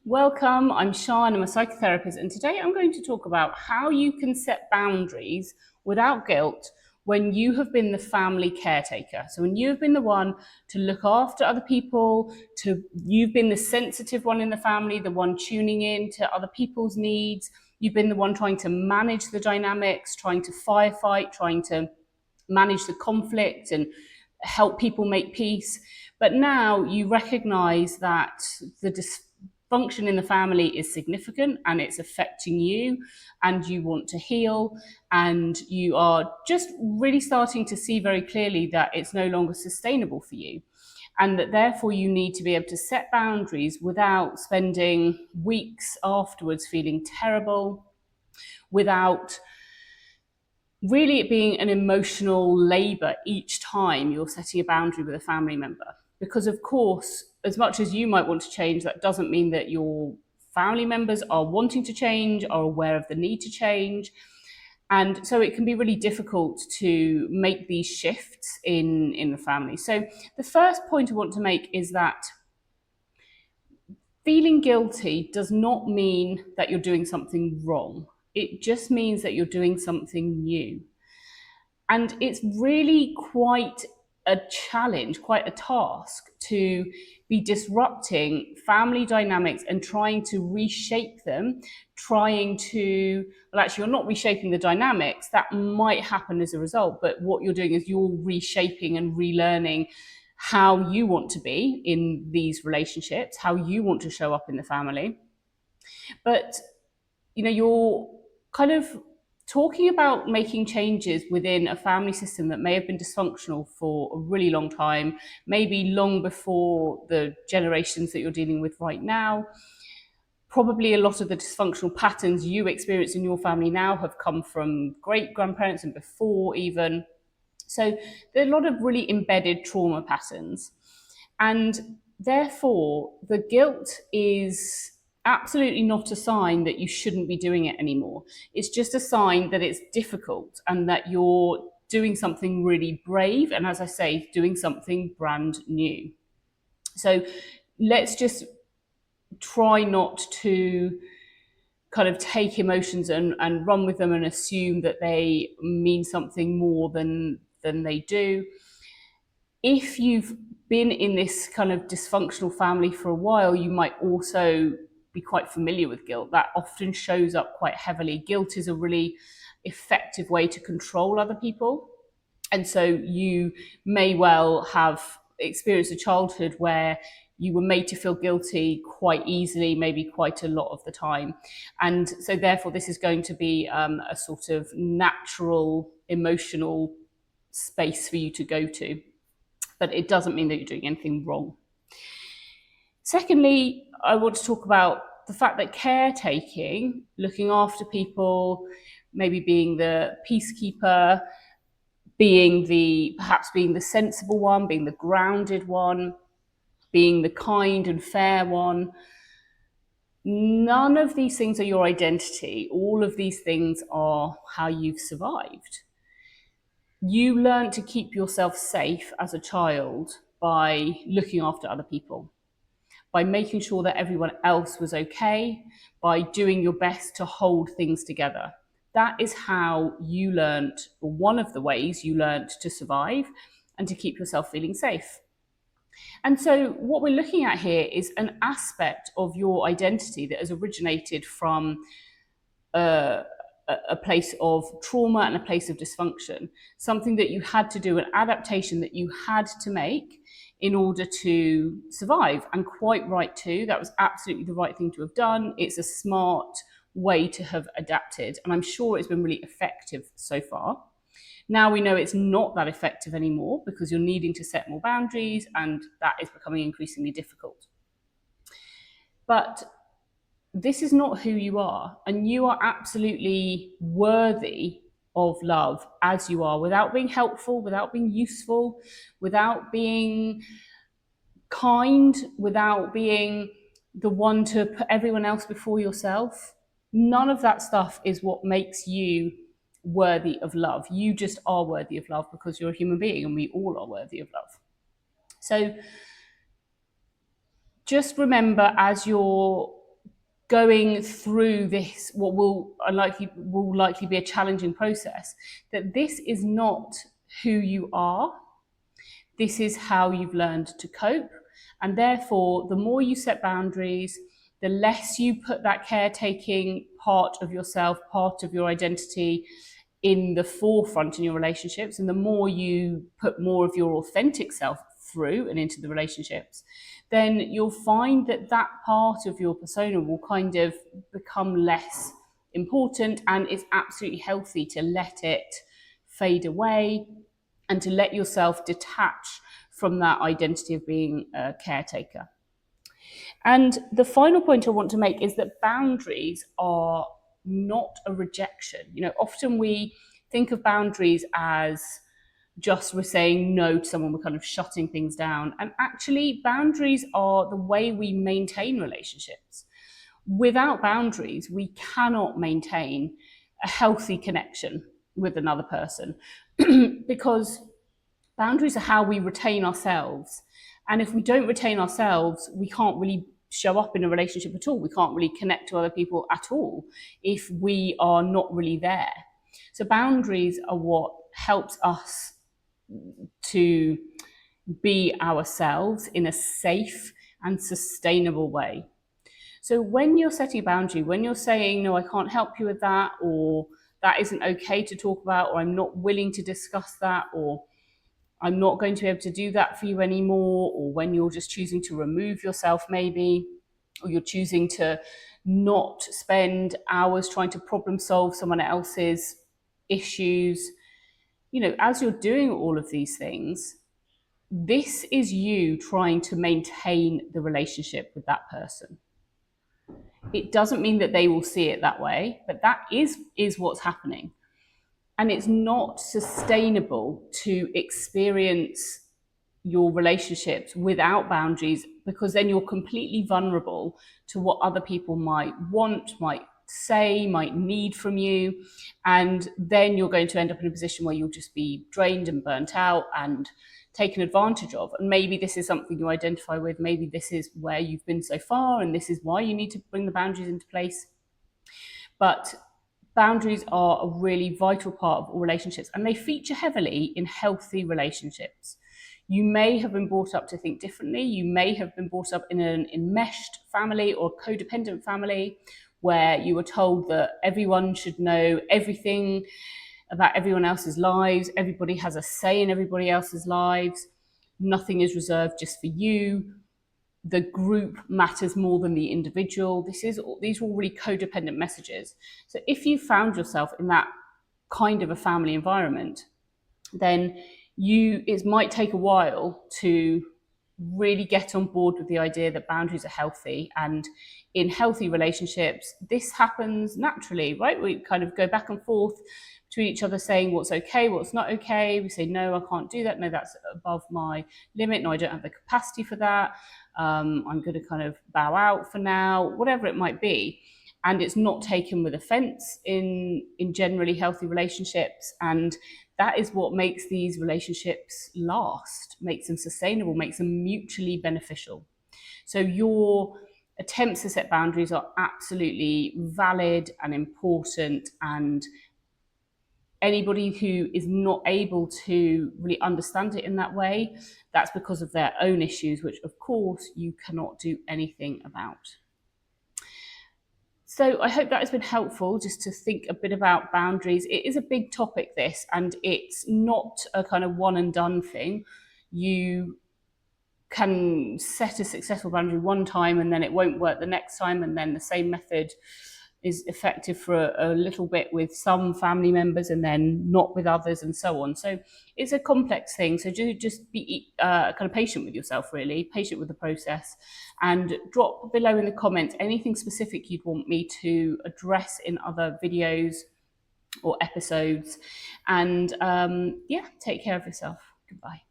Welcome, I'm Sian, I'm a psychotherapist, and today I'm going to talk about how you can set boundaries without guilt when you have been the family caretaker. So when you have been the one to look after other people, you've been the sensitive one in the family, the one tuning in to other people's needs, you've been the one trying to manage the dynamics, trying to firefight, trying to manage the conflict and help people make peace. But now you recognize that the dysfunction in the family is significant and it's affecting you, and you want to heal, and you are just really starting to see very clearly that it's no longer sustainable for you, and that therefore you need to be able to set boundaries without spending weeks afterwards feeling terrible, without really it being an emotional labor each time you're setting a boundary with a family member. Because, of course, as much as you might want to change, that doesn't mean that your family members are wanting to change, are aware of the need to change. And so it can be really difficult to make these shifts in the family. So the first point I want to make is that feeling guilty does not mean that you're doing something wrong. It just means that you're doing something new. And it's really quite a challenge, quite a task to be disrupting family dynamics and trying to reshape them, well, actually, you're not reshaping the dynamics, that might happen as a result, but what you're doing is you're reshaping and relearning how you want to be in these relationships, how you want to show up in the family. But, you're kind of talking about making changes within a family system that may have been dysfunctional for a really long time, maybe long before the generations that you're dealing with right now. Probably a lot of the dysfunctional patterns you experience in your family now have come from great grandparents and before even. So there are a lot of really embedded trauma patterns. And therefore, the guilt is absolutely not a sign that you shouldn't be doing it anymore. It's just a sign that it's difficult and that you're doing something really brave. And as I say, doing something brand new. So let's just try not to kind of take emotions and run with them and assume that they mean something more than they do. If you've been in this kind of dysfunctional family for a while, you might also be quite familiar with guilt. That often shows up quite heavily. Guilt is a really effective way to control other people. And so you may well have experienced a childhood where you were made to feel guilty quite easily, maybe quite a lot of the time. And so therefore this is going to be a sort of natural emotional space for you to go to. But it doesn't mean that you're doing anything wrong. Secondly, I want to talk about the fact that caretaking, looking after people, maybe being the peacekeeper, perhaps being the sensible one, being the grounded one, being the kind and fair one. None of these things are your identity. All of these things are how you've survived. You learn to keep yourself safe as a child by looking after other people, by making sure that everyone else was okay, by doing your best to hold things together. That is how you learned, or one of the ways you learned to survive and to keep yourself feeling safe. And so what we're looking at here is an aspect of your identity that has originated from a place of trauma and a place of dysfunction, something that you had to do, an adaptation that you had to make in order to survive. And quite right too, that was absolutely the right thing to have done. It's a smart way to have adapted, and I'm sure it's been really effective so far. Now we know it's not that effective anymore because you're needing to set more boundaries, and that is becoming increasingly difficult. But this is not who you are, and you are absolutely worthy of love as you are, without being helpful, without being useful, without being kind, without being the one to put everyone else before yourself. None of that stuff is what makes you worthy of love. You just are worthy of love because you're a human being, and we all are worthy of love. So just remember, as you're going through this, what will likely be a challenging process, that this is not who you are. This is how you've learned to cope. And therefore, the more you set boundaries, the less you put that caretaking part of yourself, part of your identity in the forefront in your relationships, and the more you put more of your authentic self through and into the relationships, then you'll find that that part of your persona will kind of become less important, and it's absolutely healthy to let it fade away and to let yourself detach from that identity of being a caretaker. And the final point I want to make is that boundaries are not a rejection. Often we think of boundaries as just we're saying no to someone, we're kind of shutting things down. And actually, boundaries are the way we maintain relationships. Without boundaries, we cannot maintain a healthy connection with another person because boundaries are how we retain ourselves. And if we don't retain ourselves, we can't really show up in a relationship at all. We can't really connect to other people at all if we are not really there. So boundaries are what helps us to be ourselves in a safe and sustainable way. So when you're setting a boundary, when you're saying, no, I can't help you with that, or that isn't okay to talk about, or I'm not willing to discuss that, or I'm not going to be able to do that for you anymore, or when you're just choosing to remove yourself maybe, or you're choosing to not spend hours trying to problem solve someone else's issues, as you're doing all of these things, this is you trying to maintain the relationship with that person. It doesn't mean that they will see it that way, but that is what's happening. And it's not sustainable to experience your relationships without boundaries, because then you're completely vulnerable to what other people might want, might say, might need from you. And then you're going to end up in a position where you'll just be drained and burnt out and taken advantage of. And maybe this is something you identify with. Maybe this is where you've been so far, and this is why you need to bring the boundaries into place. But boundaries are a really vital part of all relationships, and they feature heavily in healthy relationships. You may have been brought up to think differently. You may have been brought up in an enmeshed family or a codependent family where you were told that everyone should know everything about everyone else's lives. Everybody has a say in everybody else's lives. Nothing is reserved just for you. The group matters more than the individual. These are all really codependent messages. So if you found yourself in that kind of a family environment, then it might take a while to really get on board with the idea that boundaries are healthy. And in healthy relationships, this happens naturally, right? We kind of go back and forth between each other saying what's okay, what's not okay. We say, no, I can't do that. No, that's above my limit. No, I don't have the capacity for that. I'm going to kind of bow out for now, whatever it might be. And it's not taken with offense in generally healthy relationships. And that is what makes these relationships last, makes them sustainable, makes them mutually beneficial. So your attempts to set boundaries are absolutely valid and important, and anybody who is not able to really understand it in that way, that's because of their own issues, which of course you cannot do anything about. So I hope that has been helpful, just to think a bit about boundaries. It is a big topic, this, and it's not a kind of one and done thing. You can set a successful boundary one time and then it won't work the next time, and then the same method is effective for a little bit with some family members and then not with others, and so on. So it's a complex thing. So just be kind of patient with yourself, really, patient with the process, and drop below in the comments anything specific you'd want me to address in other videos or episodes. And yeah, take care of yourself. Goodbye.